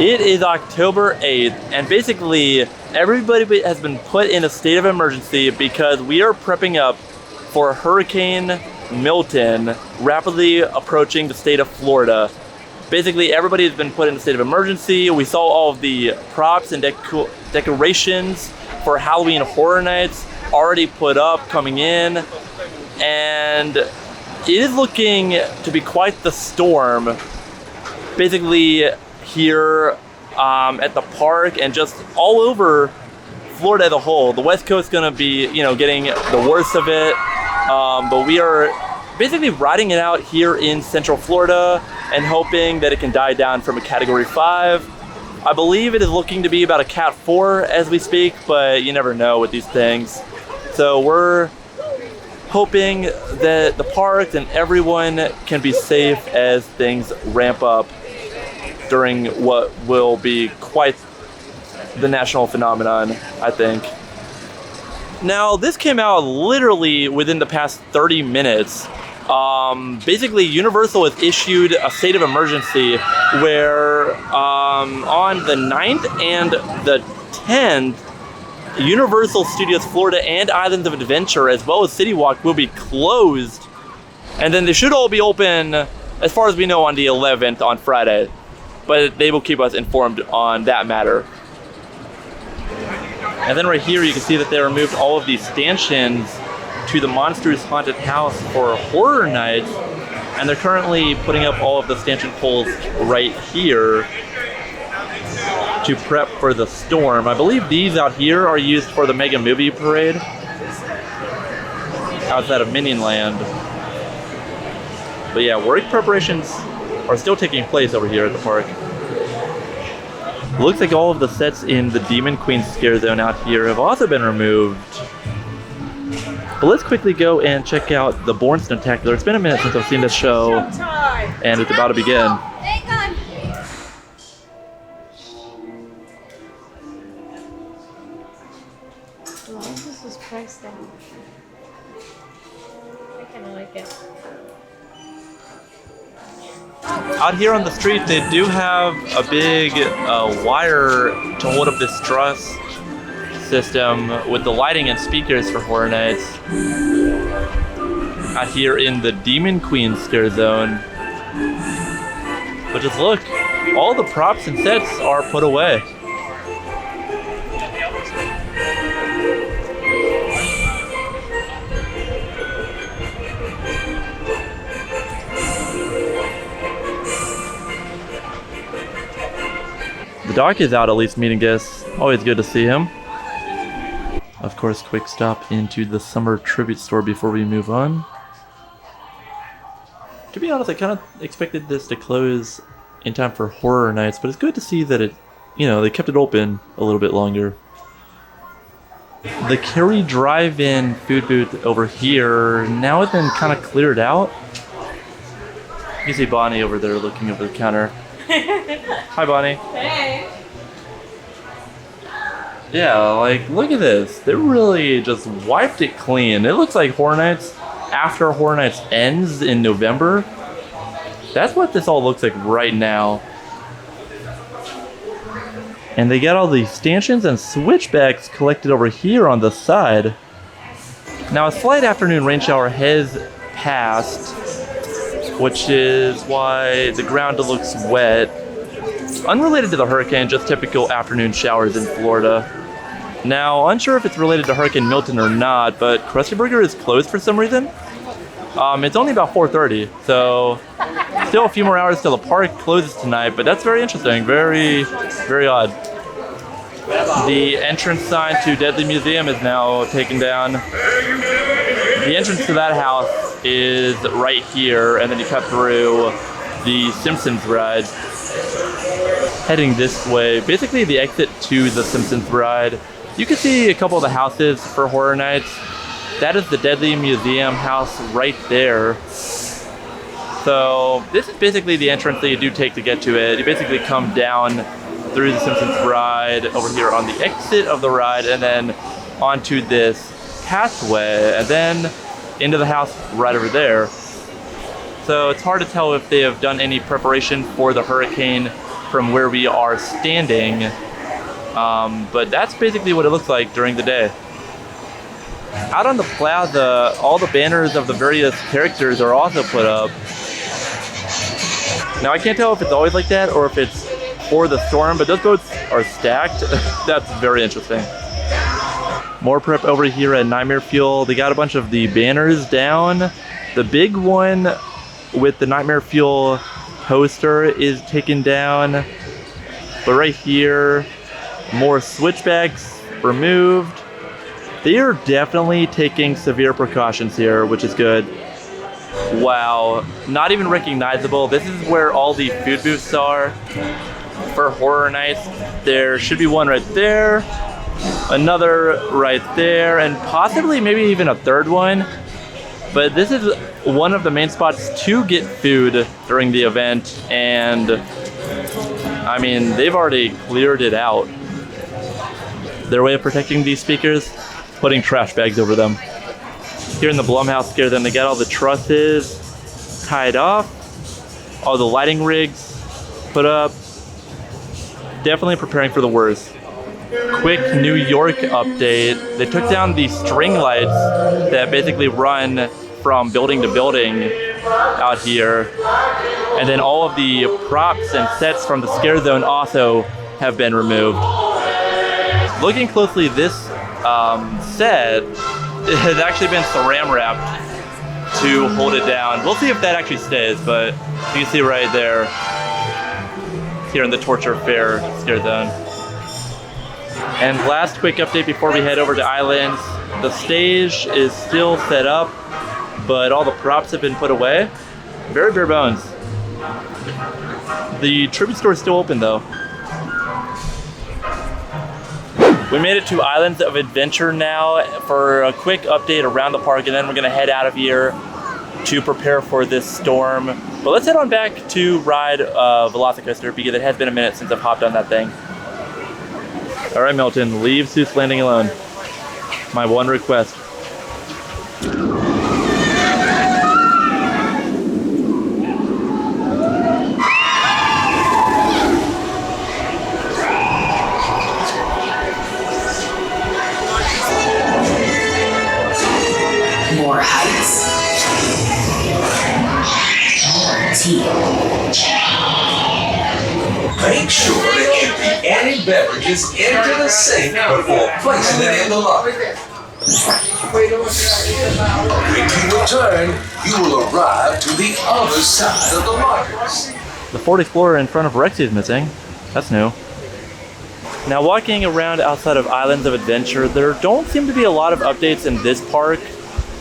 It is October 8th, and basically everybody has been put in a state of emergency because we are prepping up for Hurricane Milton rapidly approaching the state of Florida. Basically, everybody has been put in a state of emergency. We saw all of the props and decorations for Halloween Horror Nights already put up coming in, and it is looking to be quite the storm. Basically, here at the park and just all over Florida as a whole. The West Coast is going to be, getting the worst of it, but we are basically riding it out here in Central Florida and hoping that it can die down from a Category 5. I believe it is looking to be about a Cat 4 as we speak, but you never know with these things. So we're hoping that the parks and everyone can be safe as things ramp up during what will be quite the national phenomenon, I think. Now, this came out literally within the past 30 minutes. Basically, Universal has issued a state of emergency where on the 9th and the 10th, Universal Studios Florida and Islands of Adventure, as well as City Walk, will be closed. And then they should all be open, as far as we know, on the 11th, on Friday. But they will keep us informed on that matter. And then right here you can see that they removed all of these stanchions to the Monsters Haunted House for Horror Nights, and they're currently putting up all of the stanchion poles right here to prep for the storm. I believe these out here are used for the Mega Movie Parade outside of Minion Land. But yeah, work preparations are still taking place over here at the park. Looks like all of the sets in the Demon Queen Scare Zone out here have also been removed. But let's quickly go and check out the Born Snowtacular. It's been a minute since I've seen this show, and it's about to begin. This is priced out. I kind of like it. Out here on the street, they do have a big wire to hold up this truss system with the lighting and speakers for Horror Nights. Out here in the Demon Queen Scare Zone. But just look, all the props and sets are put away. The doc is out, at least meeting guests. Always good to see him. Of course, quick stop into the summer tribute store before we move on. To be honest, I kind of expected this to close in time for Horror Nights, but it's good to see that it, they kept it open a little bit longer. The Kerry Drive-In food booth over here now has been kind of cleared out. You see Bonnie over there looking over the counter. Hi, Bonnie. Hey. Yeah, look at this. They really just wiped it clean. It looks like Horror Nights, after Horror Nights ends in November. That's what this all looks like right now. And they got all these stanchions and switchbacks collected over here on the side. Now, a slight afternoon rain shower has passed, which is why the ground looks wet. Unrelated to the hurricane, just typical afternoon showers in Florida. Now, unsure if it's related to Hurricane Milton or not, but Krusty Burger is closed for some reason. It's only about 4:30, so still a few more hours till the park closes tonight, but that's very interesting, very, very odd. The entrance sign to Deadly Museum is now taken down. The entrance to that house is right here, and then you cut through the Simpsons ride. Heading this way, basically the exit to the Simpsons ride. You can see a couple of the houses for Horror Nights. That is the Deadly Museum house right there. So this is basically the entrance that you do take to get to it. You basically come down through the Simpsons ride over here on the exit of the ride, and then onto this pathway, and then into the house right over there. So it's hard to tell if they have done any preparation for the hurricane from where we are standing. But that's basically what it looks like during the day. Out on the plaza, all the banners of the various characters are also put up. Now I can't tell if it's always like that or if it's for the storm, but those boats are stacked. That's very interesting. More prep over here at Nightmare Fuel. They got a bunch of the banners down. The big one with the Nightmare Fuel poster is taken down. But right here, more switchbacks removed. They are definitely taking severe precautions here, which is good. Wow, not even recognizable. This is where all the food booths are for Horror Nights. There should be one right there, another right there, and possibly maybe even a third one. But this is one of the main spots to get food during the event, and I mean, they've already cleared it out. Their way of protecting these speakers? Putting trash bags over them. Here in the Blumhouse scare them, they got all the trusses tied off, all the lighting rigs put up. Definitely preparing for the worst. Quick New York update. They took down the string lights that basically run from building to building out here. And then all of the props and sets from the scare zone also have been removed. Looking closely, this set has actually been saran wrapped to hold it down. We'll see if that actually stays, but you can see right there, here in the Torture Fair scare zone. And last quick update before we head over to Islands. The stage is still set up, but all the props have been put away. Very bare bones. The tribute store is still open though. We made it to Islands of Adventure now for a quick update around the park, and then we're gonna head out of here to prepare for this storm. But let's head on back to ride Velocicoaster because it has been a minute since I've hopped on that thing. All right, Milton, leave Seuss Landing alone. My one request. More heights. More tea. Make sure to empty any beverages into the sink before placing it in the locker. When you return, you will arrive to the other side of the lockers. The Ford Explorer in front of Rexy is missing. That's new. Now, walking around outside of Islands of Adventure, there don't seem to be a lot of updates in this park.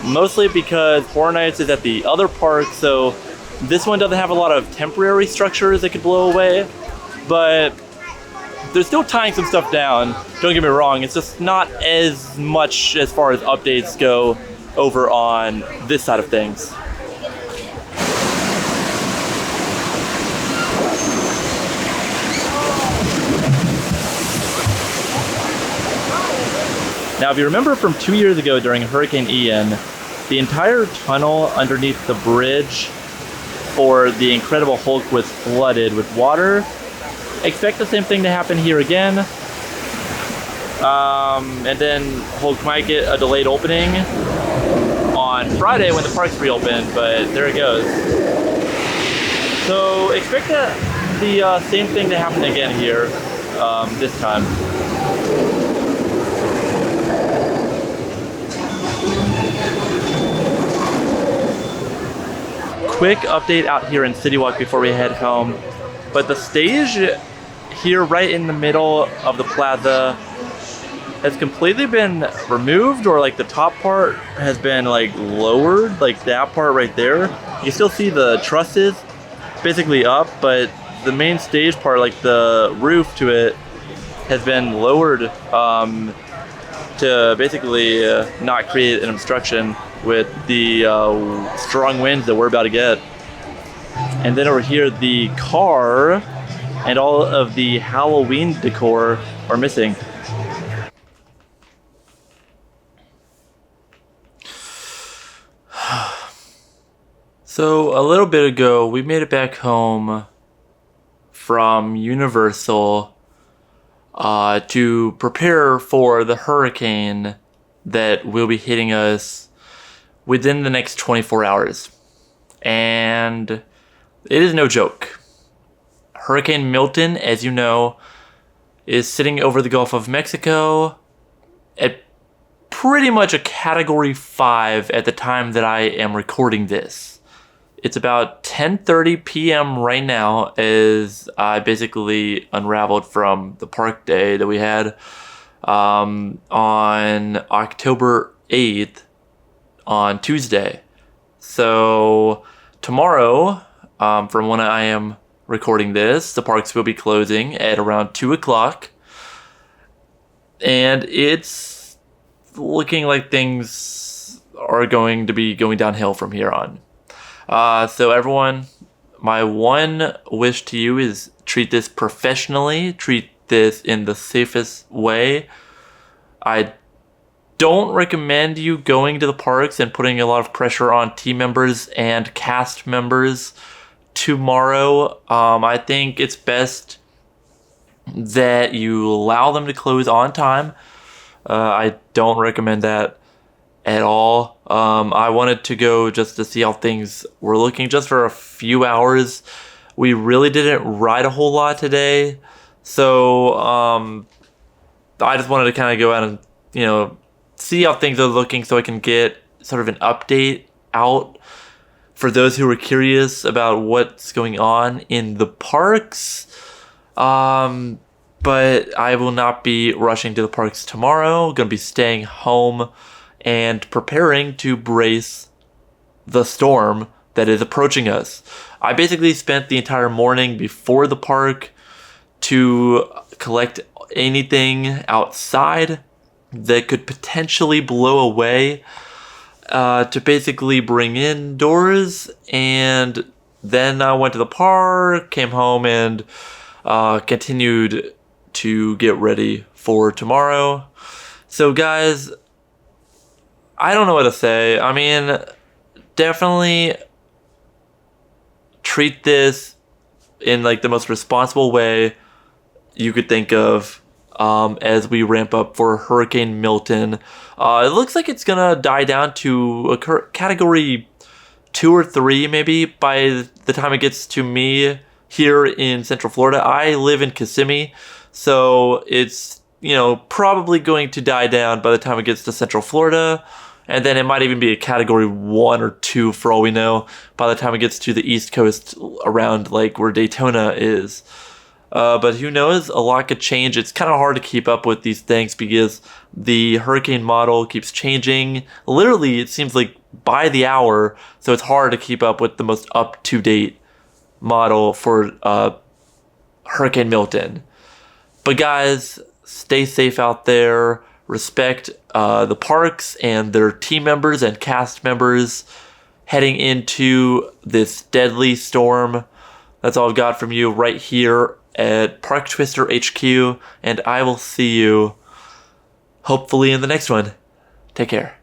Mostly because Horror Nights is at the other park, so this one doesn't have a lot of temporary structures that could blow away. But they're still tying some stuff down. Don't get me wrong, it's just not as much as far as updates go over on this side of things. Now, if you remember from 2 years ago during Hurricane Ian, the entire tunnel underneath the bridge for the Incredible Hulk was flooded with water. Expect the same thing to happen here again. And then Hulk might get a delayed opening on Friday when the park's reopened, but there it goes. So expect the same thing to happen again here this time. Quick update out here in City Walk before we head home. But the stage here right in the middle of the plaza has completely been removed, or like the top part has been like lowered, like that part right there. You still see the trusses basically up, but the main stage part, like the roof to it, has been lowered to basically not create an obstruction with the strong winds that we're about to get. And then over here, the car and all of the Halloween decor are missing. So a little bit ago, we made it back home from Universal to prepare for the hurricane that will be hitting us within the next 24 hours. And it is no joke. Hurricane Milton, as you know, is sitting over the Gulf of Mexico at pretty much a Category 5 at the time that I am recording this. It's about 10:30 p.m. right now as I basically unraveled from the park day that we had on October 8th on Tuesday. So tomorrow, from when I am recording this, the parks will be closing at around 2 o'clock. And it's looking like things are going to be going downhill from here on. So everyone, my one wish to you is treat this professionally, treat this in the safest way. I don't recommend you going to the parks and putting a lot of pressure on team members and cast members tomorrow. I think it's best that you allow them to close on time. I don't recommend that at all. I wanted to go just to see how things were looking just for a few hours. We really didn't ride a whole lot today. So I just wanted to kind of go out and, see how things are looking so I can get sort of an update out for those who are curious about what's going on in the parks. But I will not be rushing to the parks tomorrow. I'm going to be staying home and preparing to brace the storm that is approaching us. I basically spent the entire morning before the park to collect anything outside that could potentially blow away to basically bring indoors. And then I went to the park, came home, and continued to get ready for tomorrow. So guys, I don't know what to say. I mean, definitely treat this in like the most responsible way you could think of as we ramp up for Hurricane Milton. It looks like it's gonna die down to a Category 2 or 3 maybe by the time it gets to me here in Central Florida. I live in Kissimmee, so it's probably going to die down by the time it gets to Central Florida. And then it might even be a Category 1 or 2 for all we know by the time it gets to the East Coast around like where Daytona is. But who knows? A lot could change. It's kind of hard to keep up with these things because the hurricane model keeps changing. Literally, it seems like by the hour. So it's hard to keep up with the most up-to-date model for Hurricane Milton. But guys, stay safe out there. Respect the parks and their team members and cast members heading into this deadly storm. That's all I've got from you right here at ParkTwister HQ, and I will see you hopefully in the next one. Take care.